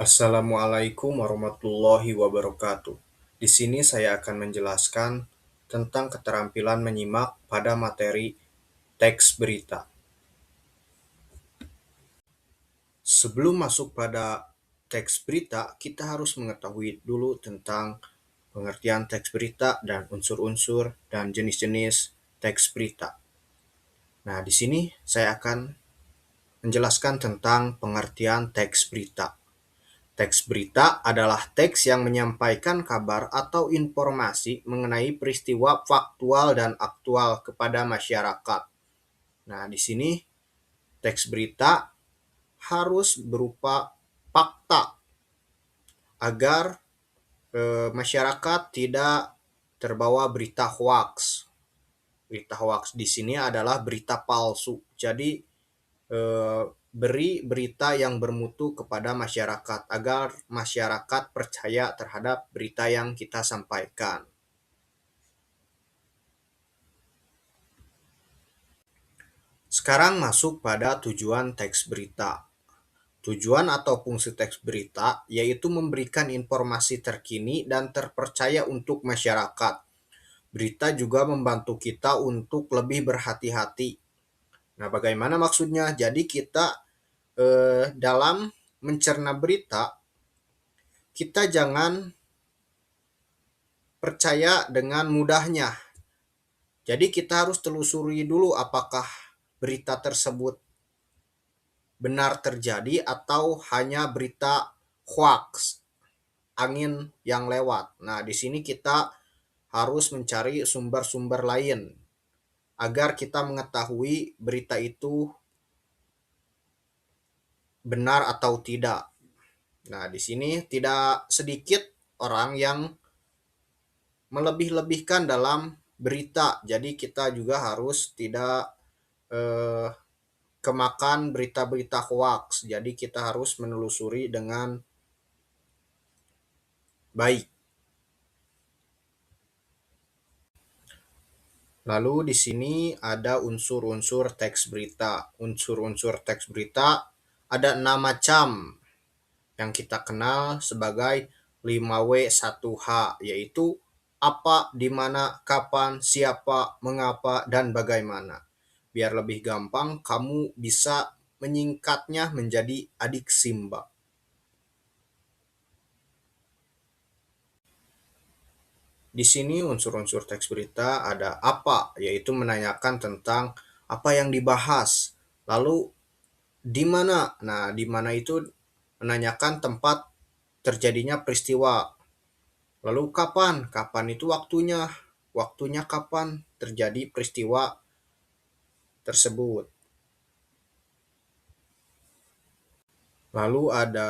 Assalamualaikum warahmatullahi wabarakatuh. Di sini saya akan menjelaskan tentang keterampilan menyimak pada materi teks berita. Sebelum masuk pada teks berita, kita harus mengetahui dulu tentang pengertian teks berita dan unsur-unsur dan jenis-jenis teks berita. Nah, di sini saya akan menjelaskan tentang pengertian teks berita. Teks berita adalah teks yang menyampaikan kabar atau informasi mengenai peristiwa faktual dan aktual kepada masyarakat. Nah, di sini teks berita harus berupa fakta agar masyarakat tidak terbawa berita hoax. Berita hoax di sini adalah berita palsu. Jadi beri berita yang bermutu kepada masyarakat agar masyarakat percaya terhadap berita yang kita sampaikan. Sekarang masuk pada tujuan teks berita. Tujuan atau fungsi teks berita yaitu memberikan informasi terkini dan terpercaya untuk masyarakat. Berita juga membantu kita untuk lebih berhati-hati. Nah, bagaimana maksudnya? Jadi kita dalam mencerna berita, kita jangan percaya dengan mudahnya. Jadi kita harus telusuri dulu apakah berita tersebut benar terjadi atau hanya berita hoax, angin yang lewat. Nah, di sini kita harus mencari sumber-sumber lain agar kita mengetahui berita itu benar atau tidak. Nah, di sini tidak sedikit orang yang melebih-lebihkan dalam berita. Jadi kita juga harus tidak eh, kemakan berita-berita hoax. Jadi kita harus menelusuri dengan baik. Lalu di sini ada unsur-unsur teks berita. Unsur-unsur teks berita ada 6 macam yang kita kenal sebagai 5W1H, yaitu apa, di mana, kapan, siapa, mengapa, dan bagaimana. Biar lebih gampang, kamu bisa menyingkatnya menjadi adik Simba. Di sini unsur-unsur teks berita ada apa, yaitu menanyakan tentang apa yang dibahas. Lalu di mana? Nah, di mana itu menanyakan tempat terjadinya peristiwa. Lalu kapan? Kapan itu waktunya. Waktunya kapan terjadi peristiwa tersebut. Lalu ada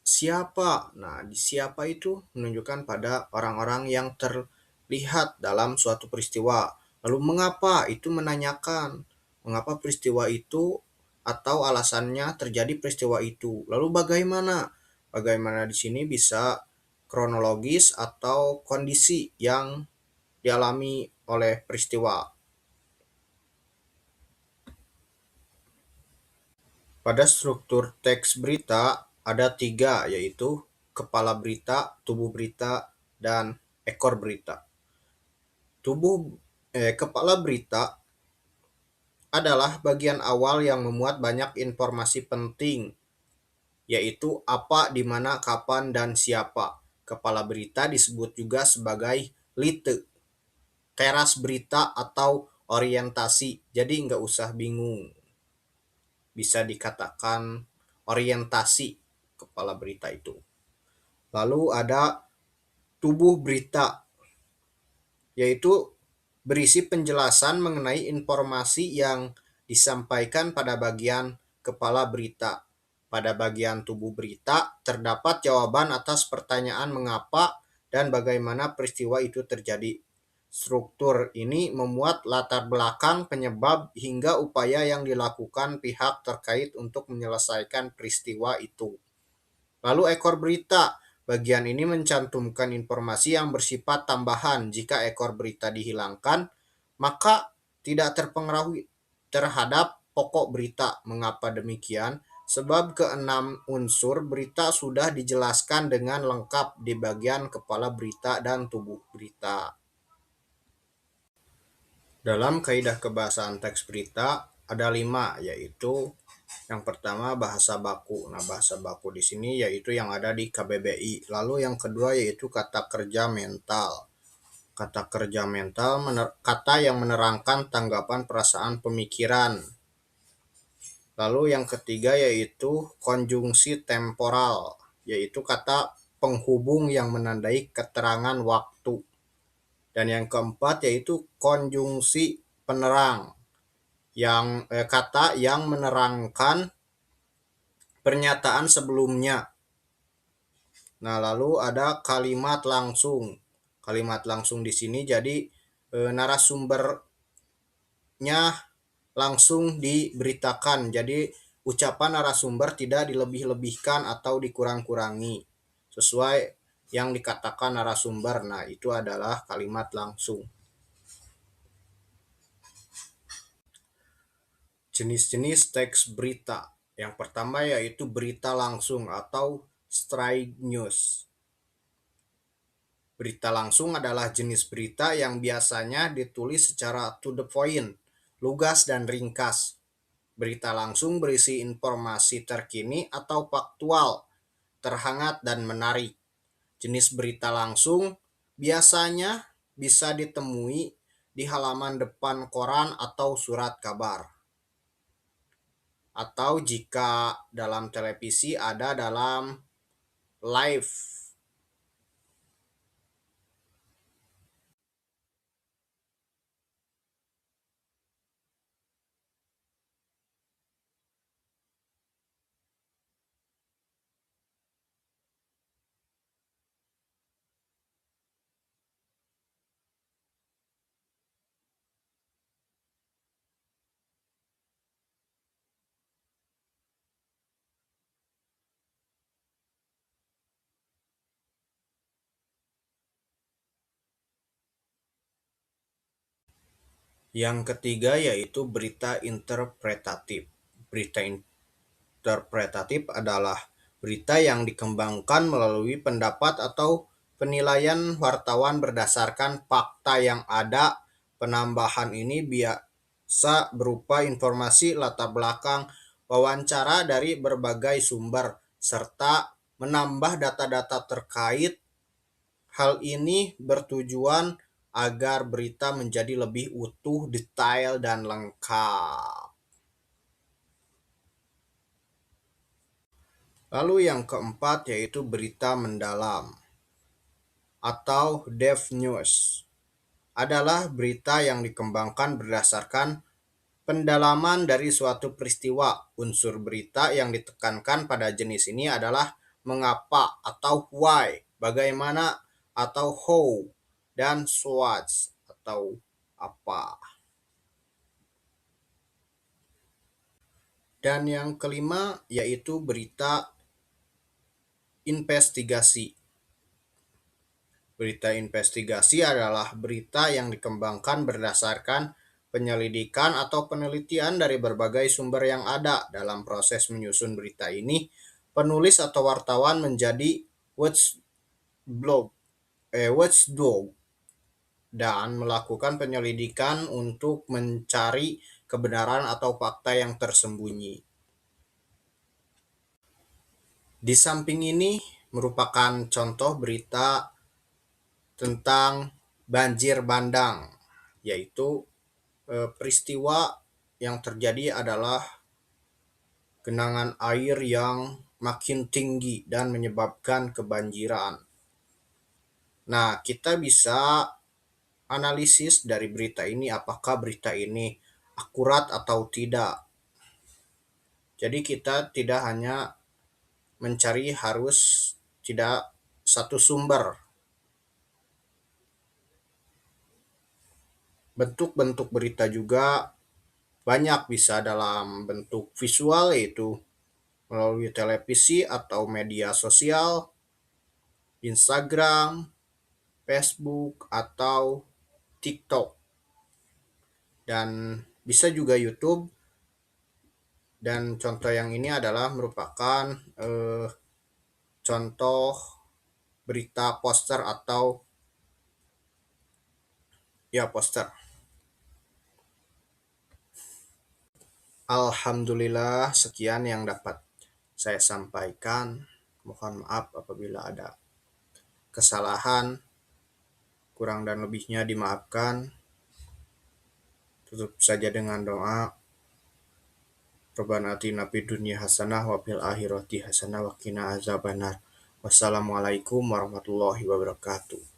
siapa. Nah, di siapa itu menunjukkan pada orang-orang yang terlihat dalam suatu peristiwa. Lalu mengapa itu menanyakan mengapa peristiwa itu atau alasannya terjadi peristiwa itu. Lalu bagaimana? Bagaimana di sini bisa kronologis atau kondisi yang dialami oleh peristiwa. Pada struktur teks berita ada 3, yaitu kepala berita, tubuh berita, dan ekor berita. Kepala berita adalah bagian awal yang memuat banyak informasi penting, yaitu apa, di mana, kapan, dan siapa. Kepala berita disebut juga sebagai lite, teras berita atau orientasi. Jadi nggak usah bingung. Bisa dikatakan orientasi kepala berita itu. Lalu ada tubuh berita, yaitu berisi penjelasan mengenai informasi yang disampaikan pada bagian kepala berita. Pada bagian tubuh berita terdapat jawaban atas pertanyaan mengapa dan bagaimana peristiwa itu terjadi. Struktur ini memuat latar belakang, penyebab, hingga upaya yang dilakukan pihak terkait untuk menyelesaikan peristiwa itu. Lalu ekor berita, bagian ini mencantumkan informasi yang bersifat tambahan. Jika ekor berita dihilangkan, maka tidak terpengaruh terhadap pokok berita. Mengapa demikian? Sebab keenam unsur berita sudah dijelaskan dengan lengkap di bagian kepala berita dan tubuh berita. Dalam kaidah kebahasaan teks berita ada 5, yaitu yang pertama bahasa baku. Nah, bahasa baku di sini yaitu yang ada di KBBI. Lalu yang kedua yaitu kata kerja mental. Kata kerja mental kata yang menerangkan tanggapan, perasaan, pemikiran. Lalu yang ketiga yaitu konjungsi temporal, yaitu kata penghubung yang menandai keterangan waktu. Dan yang keempat yaitu konjungsi penerang, kata yang menerangkan pernyataan sebelumnya. Nah, lalu ada kalimat langsung. Kalimat langsung di sini jadi narasumbernya langsung diberitakan. Jadi ucapan narasumber tidak dilebih-lebihkan atau dikurang-kurangi sesuai yang dikatakan narasumber. Nah, itu adalah kalimat langsung. Jenis-jenis teks berita. Yang pertama yaitu berita langsung atau straight news. Berita langsung adalah jenis berita yang biasanya ditulis secara to the point, lugas dan ringkas. Berita langsung berisi informasi terkini atau faktual, terhangat dan menarik. Jenis berita langsung biasanya bisa ditemui di halaman depan koran atau surat kabar. Atau jika dalam televisi ada dalam live. Yang ketiga yaitu berita interpretatif. Berita interpretatif adalah berita yang dikembangkan melalui pendapat atau penilaian wartawan berdasarkan fakta yang ada. Penambahan ini biasa berupa informasi latar belakang, wawancara dari berbagai sumber, serta menambah data-data terkait. Hal ini bertujuan agar berita menjadi lebih utuh, detail, dan lengkap. Lalu yang keempat yaitu berita mendalam atau depth news. Adalah berita yang dikembangkan berdasarkan pendalaman dari suatu peristiwa. Unsur berita yang ditekankan pada jenis ini adalah mengapa atau why, bagaimana atau how, dan what atau apa. Dan yang kelima yaitu berita investigasi. Berita investigasi adalah berita yang dikembangkan berdasarkan penyelidikan atau penelitian dari berbagai sumber yang ada. Dalam proses menyusun berita ini, penulis atau wartawan menjadi watchdog dan melakukan penyelidikan untuk mencari kebenaran atau fakta yang tersembunyi. Di samping ini merupakan contoh berita tentang banjir bandang, yaitu peristiwa yang terjadi adalah genangan air yang makin tinggi dan menyebabkan kebanjiran. Nah, kita bisa analisis dari berita ini apakah berita ini akurat atau tidak. Jadi kita tidak hanya mencari harus tidak satu sumber. Bentuk-bentuk berita juga banyak, bisa dalam bentuk visual yaitu melalui televisi atau media sosial, Instagram, Facebook, atau TikTok. Dan bisa juga YouTube Dan contoh yang ini adalah merupakan contoh berita poster atau ya poster. Alhamdulillah, sekian yang dapat saya sampaikan. Mohon maaf apabila ada kesalahan, kurang dan lebihnya dimaafkan. Tutup saja dengan doa. Rabbana atina fid dunya hasanah wa fil akhirati hasanah wa qina azabannar. Wassalamualaikum warahmatullahi wabarakatuh.